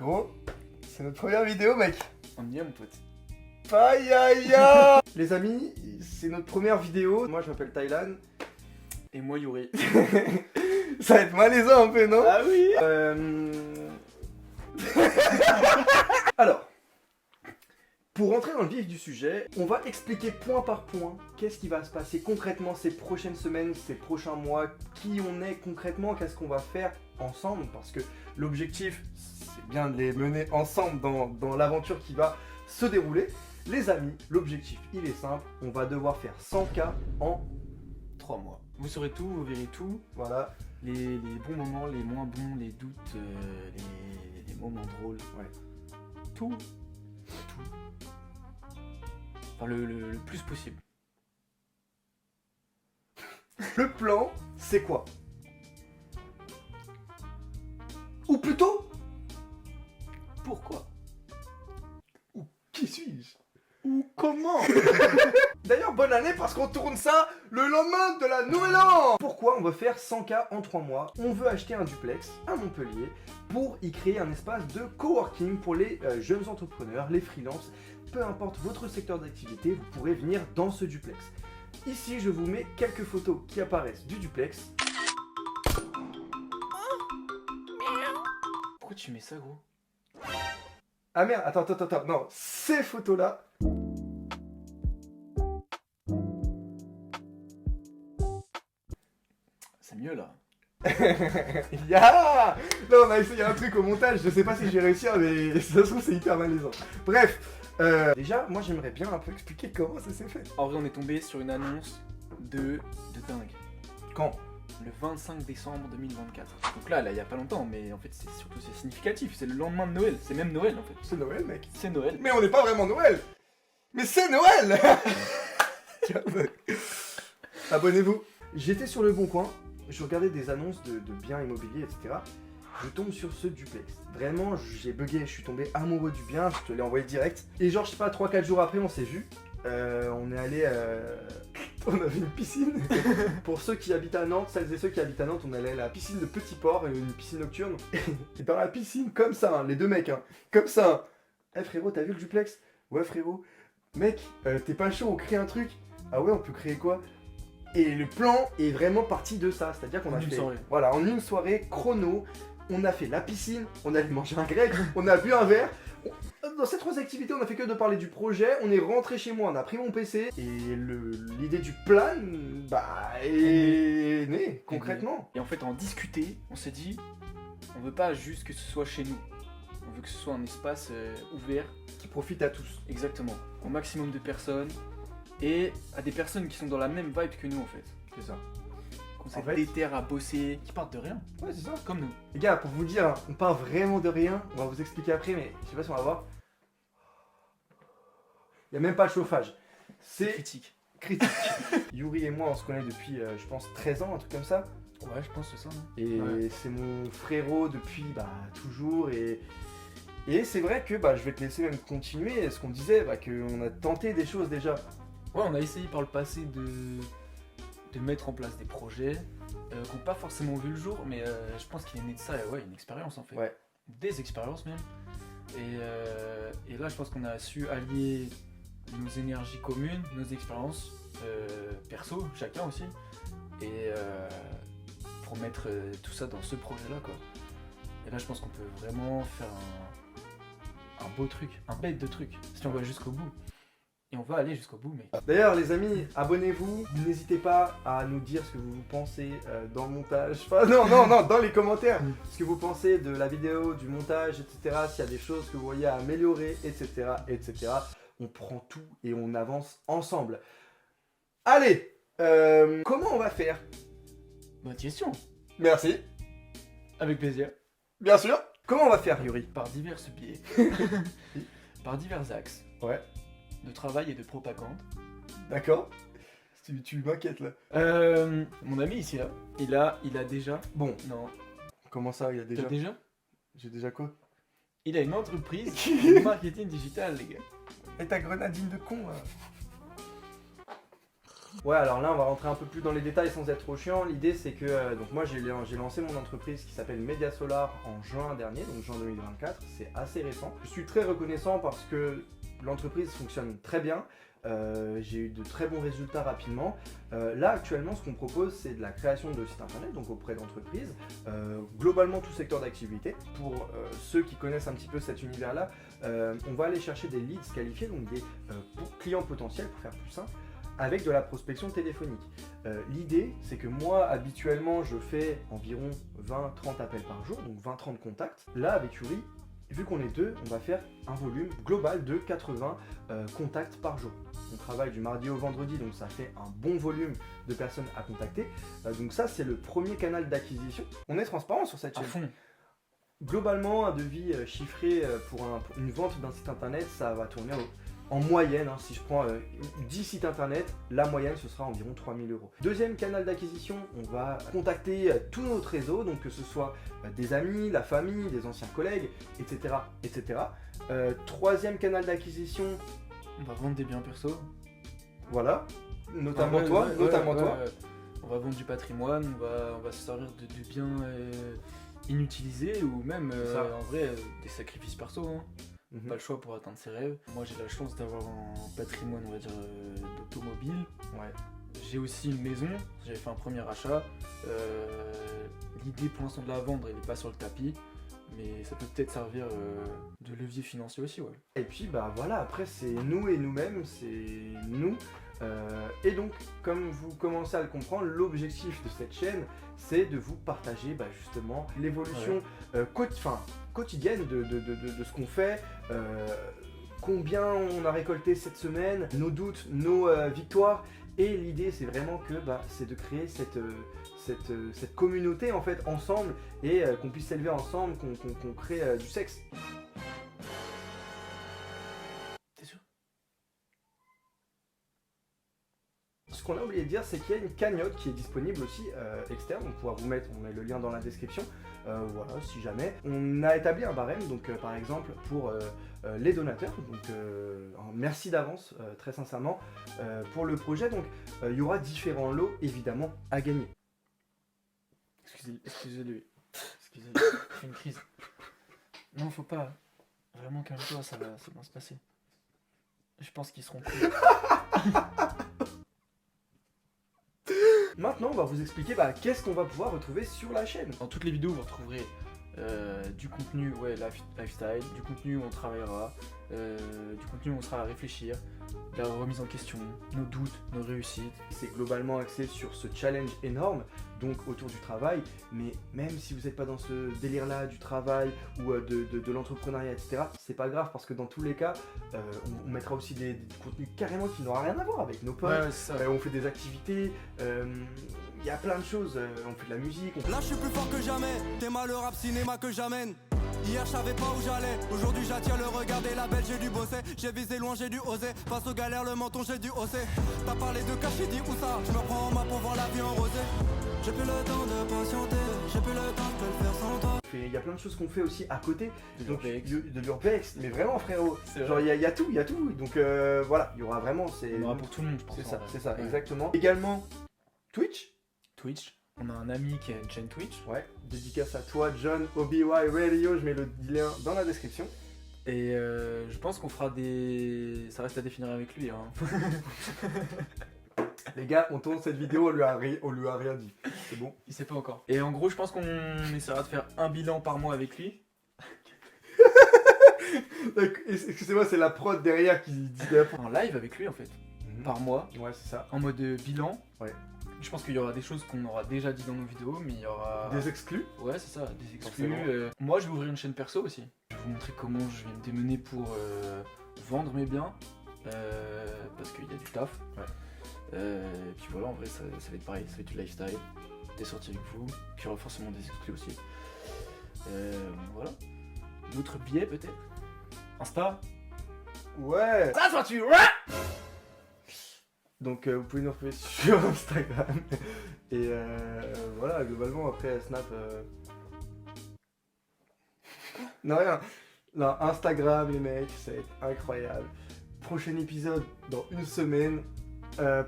Gros, c'est notre première vidéo, mec. On y est, mon pote. Aïe aïe aïe. Les amis, c'est notre première vidéo. Moi, je m'appelle Thailand. Et moi, Yuri. Ça va être malaisant un peu, non? Ah oui. Alors, pour rentrer dans le vif du sujet, on va expliquer point par point qu'est-ce qui va se passer concrètement ces prochaines semaines, ces prochains mois, qui on est concrètement, qu'est-ce qu'on va faire ensemble, parce que l'objectif, c'est bien de les mener ensemble dans l'aventure qui va se dérouler. Les amis, l'objectif, il est simple, on va devoir faire 100K en 3 mois. Vous saurez tout, vous verrez tout. voilà. Les bons moments, les moins bons, les doutes, les moments drôles. Ouais. Tout. Enfin, le plus possible. Le plan, c'est quoi? Ou plutôt, Pourquoi? qui suis-je? Ou comment? D'ailleurs, bonne année parce qu'on tourne ça le lendemain de la Nouvel An. Pourquoi on veut faire 100K en 3 mois? On veut acheter un duplex à Montpellier pour y créer un espace de coworking pour les jeunes entrepreneurs, les freelances. Peu importe votre secteur d'activité, vous pourrez venir dans ce duplex. Ici, je vous mets quelques photos qui apparaissent du duplex. Pourquoi tu mets ça, gros? Ah merde, attends, non, ces photos-là, C'est mieux, là. Ya Non, on a essayé un truc au montage, je sais pas si je vais réussir, mais ça se trouve c'est hyper malaisant. Bref, déjà, moi j'aimerais bien un peu expliquer comment ça s'est fait. En vrai, on est tombé sur une annonce de dingue. Quand? Le 25 décembre 2024. Donc là, il y a pas longtemps, mais en fait, c'est significatif. C'est le lendemain de Noël. C'est même Noël, en fait. C'est Noël, mec. C'est Noël. Mais on n'est pas vraiment Noël. Mais c'est Noël. Tiens, abonnez-vous. J'étais sur le Bon Coin, je regardais des annonces de biens immobiliers, etc. Je tombe sur ce duplex. Vraiment, j'ai bugué, je suis tombé amoureux du bien, je te l'ai envoyé direct. Et genre, je sais pas, 3-4 jours après, on s'est vu. On est allé... on avait une piscine. Pour ceux qui habitent à Nantes, celles et ceux qui habitent à Nantes, on allait à la piscine de Petit Port, une piscine nocturne. Et dans la piscine, comme ça, hein, les deux mecs, hein, comme ça. Hein. Eh frérot, t'as vu le duplex? Ouais frérot. Mec, t'es pas chaud, on crée un truc? Ah ouais, on peut créer quoi? Et le plan est vraiment parti de ça, c'est-à-dire qu'on a fait... soirée. Voilà, en une soirée, chrono, on a fait la piscine, on allait manger un grec, on a bu un verre. Dans ces 3 activités, on a fait que de parler du projet, on est rentré chez moi, on a pris mon PC, et l'idée du plan, bah, est née, concrètement. Et en fait, en discuter, on s'est dit, on veut pas juste que ce soit chez nous. On veut que ce soit un espace ouvert. Qui profite à tous. Exactement. Au maximum de personnes. Et à des personnes qui sont dans la même vibe que nous, en fait. C'est ça. Qu'on s'est En fait- déterre à bosser, qui partent de rien, Ouais, c'est ça. comme nous. Les gars, pour vous dire, hein, on part vraiment de rien, on va vous expliquer après, mais je sais pas si on va voir. Il n'y a même pas de chauffage. C'est Critique. critique. Yuri et moi, on se connaît depuis, je pense, 13 ans, un truc comme ça. Ouais, je pense que c'est ça. Non Et Ouais. c'est mon frérot depuis toujours. Et c'est vrai que je vais te laisser même continuer. Ce qu'on disait, qu'on a tenté des choses déjà. Ouais, on a essayé par le passé de mettre en place des projets qui n'ont pas forcément vu le jour, mais je pense qu'il est né de ça, ouais, une expérience en fait. Ouais. Des expériences même. Et là, je pense qu'on a su allier nos énergies communes, nos expériences perso, chacun aussi, et pour mettre tout ça dans ce projet-là, quoi. Et là, je pense qu'on peut vraiment faire un beau truc, un bête de truc, si on va jusqu'au bout. Et on va aller jusqu'au bout, mec. D'ailleurs, les amis, abonnez-vous. N'hésitez pas à nous dire ce que vous pensez dans le montage. Enfin, non, dans les commentaires. Ce que vous pensez de la vidéo, du montage, etc. S'il y a des choses que vous voyez à améliorer, etc. On prend tout et on avance ensemble. Allez, comment on va faire? Bonne question. Merci. Avec plaisir. Bien sûr. Comment on va faire, Yuri? Par divers biais. Par divers axes. Ouais, De travail et de propagande. d'accord. Tu m'inquiètes là. Mon ami ici là, il a déjà. Bon, Non. comment ça, il y a déjà... T'as déjà? J'ai déjà quoi? Il a une entreprise de marketing digital, les gars. Et ta grenadine de con là. Ouais, alors là, on va rentrer un peu plus dans les détails sans être trop chiant. L'idée, c'est que donc moi, j'ai lancé mon entreprise qui s'appelle Media Solar en juin dernier, donc juin 2024. C'est assez récent. Je suis très reconnaissant parce que l'entreprise fonctionne très bien. J'ai eu de très bons résultats rapidement. Là, actuellement, ce qu'on propose, c'est de la création de sites internet, donc auprès d'entreprises, globalement tout secteur d'activité. Pour ceux qui connaissent un petit peu cet univers-là, on va aller chercher des leads qualifiés, donc des clients potentiels, pour faire plus simple, avec de la prospection téléphonique. L'idée, c'est que moi, habituellement, je fais environ 20-30 appels par jour, donc 20-30 contacts. Là, avec Yuri, vu qu'on est deux, on va faire un volume global de 80 contacts par jour. On travaille du mardi au vendredi, donc ça fait un bon volume de personnes à contacter. Donc ça, c'est le premier canal d'acquisition. On est transparent sur cette À chaîne. fond. Globalement, un devis chiffré pour une vente d'un site internet, ça va tourner en moyenne, hein, si je prends 10 sites internet, la moyenne ce sera environ 3 000 €. Deuxième canal d'acquisition, on va contacter tout notre réseau, donc que ce soit des amis, la famille, des anciens collègues, etc. etc. Troisième canal d'acquisition, On va vendre des biens perso. voilà, notamment Ouais, toi, ouais, notamment ouais, toi. ouais. On va vendre du patrimoine, on va se servir de biens inutilisés ou même C'est ça. en vrai des sacrifices perso. Hein. Mhm. Pas le choix pour atteindre ses rêves. Moi j'ai la chance d'avoir un patrimoine, on va dire, d'automobile. Ouais. J'ai aussi une maison, j'avais fait un premier achat. L'idée pour l'instant de la vendre, elle n'est pas sur le tapis. Mais ça peut peut-être servir de levier financier aussi, ouais. Et puis bah voilà, après c'est nous et nous-mêmes, c'est nous. Et donc, comme vous commencez à le comprendre, l'objectif de cette chaîne, c'est de vous partager justement l'évolution quotidienne de ce qu'on fait, combien on a récolté cette semaine, nos doutes, nos victoires. Et l'idée, c'est vraiment que c'est de créer cette communauté en fait ensemble et qu'on puisse s'élever ensemble, qu'on crée du sexe. T'es sûr? Ce qu'on a oublié de dire, c'est qu'il y a une cagnotte qui est disponible aussi externe. On met le lien dans la description. Voilà, si jamais. On a établi un barème, donc par exemple pour les donateurs. Donc merci d'avance, très sincèrement, pour le projet. Donc il y aura différents lots évidemment à gagner. Excusez-lui. Excusez-lui. J'ai une crise. Non, faut pas. Vraiment, calme-toi, ça va bien se passer. Je pense qu'ils seront cool. Maintenant, on va vous expliquer qu'est-ce qu'on va pouvoir retrouver sur la chaîne. Dans toutes les vidéos, vous retrouverez du contenu lifestyle, du contenu où on travaillera, du contenu où on sera à réfléchir, de la remise en question, nos doutes, nos réussites. C'est globalement axé sur ce challenge énorme, donc autour du travail, mais même si vous n'êtes pas dans ce délire-là du travail ou de l'entrepreneuriat, etc., c'est pas grave parce que dans tous les cas, on mettra aussi des contenus carrément qui n'aura rien à voir avec nos potes. Ouais, c'est ça. On fait des activités, il y a plein de choses, on fait de la musique. Là je suis plus fort que jamais, t'es mal le rap cinéma que j'amène. Hier je savais pas où j'allais, aujourd'hui j'attire le regard des labels, j'ai dû bosser, j'ai visé loin, j'ai dû oser, face aux galères le menton j'ai dû hausser. T'as parlé de cash, j'ai dit où ça, je me prends en main pour voir la vie en rosée. J'ai plus le temps de patienter, j'ai plus le temps, je peux le faire sans toi. Il y a plein de choses qu'on fait aussi à côté, De donc l'urbex. de l'urbex, mais vraiment frérot, C'est genre vrai. il y a tout, donc voilà, il y aura vraiment, On aura pour tout le monde, je pense. c'est ça, Ouais. exactement. Également, Twitch. Twitch. On a un ami qui a une chaîne Twitch. Ouais, dédicace à toi, John, OBY Radio, je mets le lien dans la description. Et je pense qu'on fera des... Ça reste à définir avec lui. Hein. Les gars, on tourne cette vidéo, on lui a rien dit. C'est bon. Il sait pas encore. Et en gros, je pense qu'on essaiera de faire un bilan par mois avec lui. Excusez-moi, c'est la prod derrière qui dit n'importe En live avec lui, en fait. Par mois. Ouais, c'est ça. En mode bilan. Ouais. Je pense qu'il y aura des choses qu'on aura déjà dit dans nos vidéos, mais il y aura... Des exclus. Ouais, c'est ça, des exclus. Forcément. Moi, je vais ouvrir une chaîne perso aussi. Je vais vous montrer comment je vais me démener pour vendre mes biens. Parce qu'il y a du taf. Ouais. Et puis voilà, en vrai, ça va être pareil. Ça va être du lifestyle, des sorties avec vous. Puis il y aura forcément des exclus aussi. Voilà. D'autres billets peut-être. Insta. Ouais. Ça soit tu. Donc vous pouvez nous retrouver sur Instagram. Et voilà, globalement après Snap. Non rien. Non, Instagram les mecs, ça va être incroyable. Prochain épisode dans une semaine.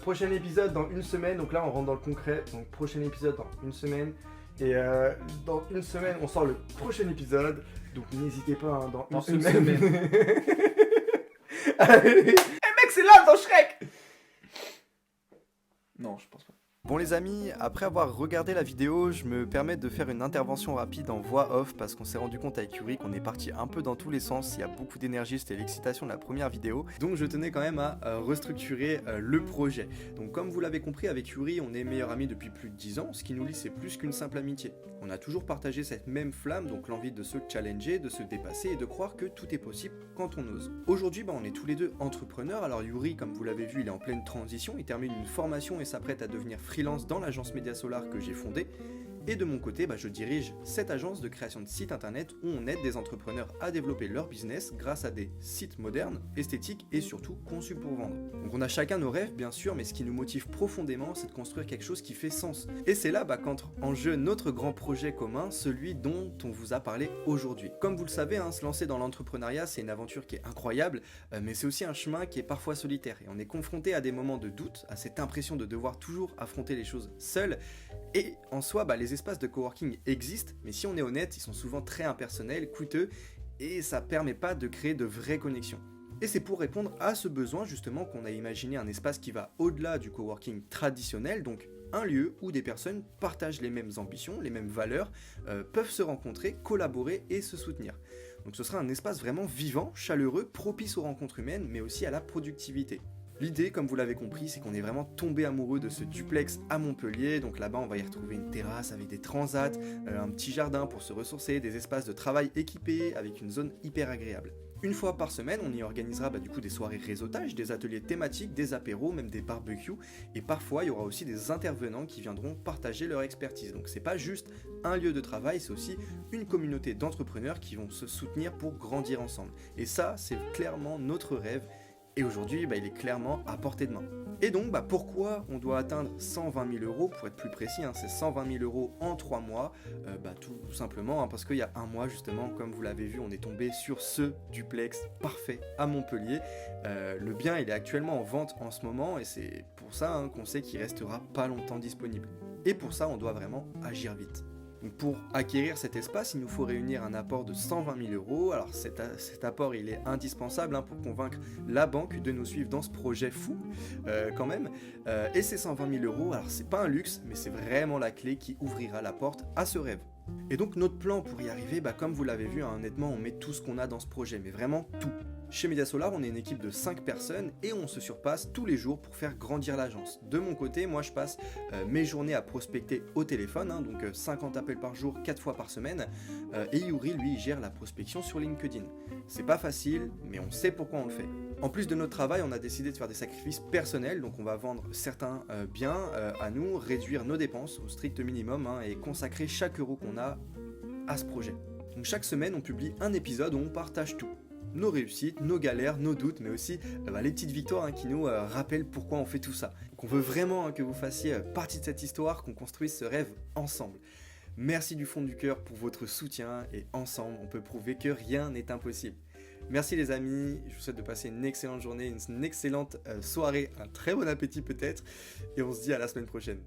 Prochain épisode dans une semaine, donc là on rentre dans le concret, donc prochain épisode dans une semaine. Et dans une semaine, on sort le prochain épisode, donc n'hésitez pas, hein, dans une semaine. Allez. Hey mec, c'est là dans Shrek. Non, je pense pas. Bon les amis, après avoir regardé la vidéo, je me permets de faire une intervention rapide en voix off parce qu'on s'est rendu compte avec Yuri qu'on est parti un peu dans tous les sens, il y a beaucoup d'énergie, c'était l'excitation de la première vidéo, donc je tenais quand même à restructurer le projet. Donc comme vous l'avez compris, avec Yuri, on est meilleurs amis depuis plus de 10 ans, ce qui nous lie c'est plus qu'une simple amitié. On a toujours partagé cette même flamme, donc l'envie de se challenger, de se dépasser et de croire que tout est possible quand on ose. Aujourd'hui, on est tous les deux entrepreneurs, alors Yuri, comme vous l'avez vu, il est en pleine transition, il termine une formation et s'apprête à devenir freelance dans l'agence Média Solar que j'ai fondée. Et de mon côté, je dirige cette agence de création de sites internet où on aide des entrepreneurs à développer leur business grâce à des sites modernes, esthétiques et surtout conçus pour vendre. Donc on a chacun nos rêves bien sûr, mais ce qui nous motive profondément, c'est de construire quelque chose qui fait sens. Et c'est là qu'entre en jeu notre grand projet commun, celui dont on vous a parlé aujourd'hui. Comme vous le savez, se lancer dans l'entrepreneuriat, c'est une aventure qui est incroyable, mais c'est aussi un chemin qui est parfois solitaire. Et on est confronté à des moments de doute, à cette impression de devoir toujours affronter les choses seul. Et en soi, les espaces de coworking existent, mais si on est honnête, ils sont souvent très impersonnels, coûteux, et ça permet pas de créer de vraies connexions. Et c'est pour répondre à ce besoin justement qu'on a imaginé un espace qui va au-delà du coworking traditionnel, donc un lieu où des personnes partagent les mêmes ambitions, les mêmes valeurs, peuvent se rencontrer, collaborer et se soutenir. Donc ce sera un espace vraiment vivant, chaleureux, propice aux rencontres humaines, mais aussi à la productivité. L'idée, comme vous l'avez compris, c'est qu'on est vraiment tombé amoureux de ce duplex à Montpellier. Donc là-bas, on va y retrouver une terrasse avec des transats, un petit jardin pour se ressourcer, des espaces de travail équipés avec une zone hyper agréable. Une fois par semaine, on y organisera du coup des soirées réseautage, des ateliers thématiques, des apéros, même des barbecues. Et parfois, il y aura aussi des intervenants qui viendront partager leur expertise. Donc c'est pas juste un lieu de travail, c'est aussi une communauté d'entrepreneurs qui vont se soutenir pour grandir ensemble. Et ça, c'est clairement notre rêve. Et aujourd'hui, il est clairement à portée de main. Et donc, pourquoi on doit atteindre 120 000 euros, pour être plus précis, c'est 120 000 euros en 3 mois, tout simplement, parce qu'il y a un mois, justement, comme vous l'avez vu, on est tombé sur ce duplex parfait à Montpellier. Le bien, il est actuellement en vente en ce moment, et c'est pour ça qu'on sait qu'il restera pas longtemps disponible. Et pour ça, on doit vraiment agir vite. Donc pour acquérir cet espace, il nous faut réunir un apport de 120 000 euros. Alors cet apport, il est indispensable pour convaincre la banque de nous suivre dans ce projet fou, quand même. Et ces 120 000 euros, alors c'est pas un luxe, mais c'est vraiment la clé qui ouvrira la porte à ce rêve. Et donc notre plan pour y arriver, comme vous l'avez vu, honnêtement, on met tout ce qu'on a dans ce projet, mais vraiment tout. Chez Média Solar, on est une équipe de 5 personnes et on se surpasse tous les jours pour faire grandir l'agence. De mon côté, moi je passe mes journées à prospecter au téléphone, donc 50 appels par jour, 4 fois par semaine. Et Yuri, lui, il gère la prospection sur LinkedIn. C'est pas facile, mais on sait pourquoi on le fait. En plus de notre travail, on a décidé de faire des sacrifices personnels, donc on va vendre certains biens à nous, réduire nos dépenses au strict minimum et consacrer chaque euro qu'on a à ce projet. Donc chaque semaine, on publie un épisode où on partage tout. Nos réussites, nos galères, nos doutes, mais aussi les petites victoires qui nous rappellent pourquoi on fait tout ça. Donc on veut vraiment que vous fassiez partie de cette histoire, qu'on construise ce rêve ensemble. Merci du fond du cœur pour votre soutien et ensemble, on peut prouver que rien n'est impossible. Merci les amis, je vous souhaite de passer une excellente journée, une excellente soirée, un très bon appétit peut-être, et on se dit à la semaine prochaine.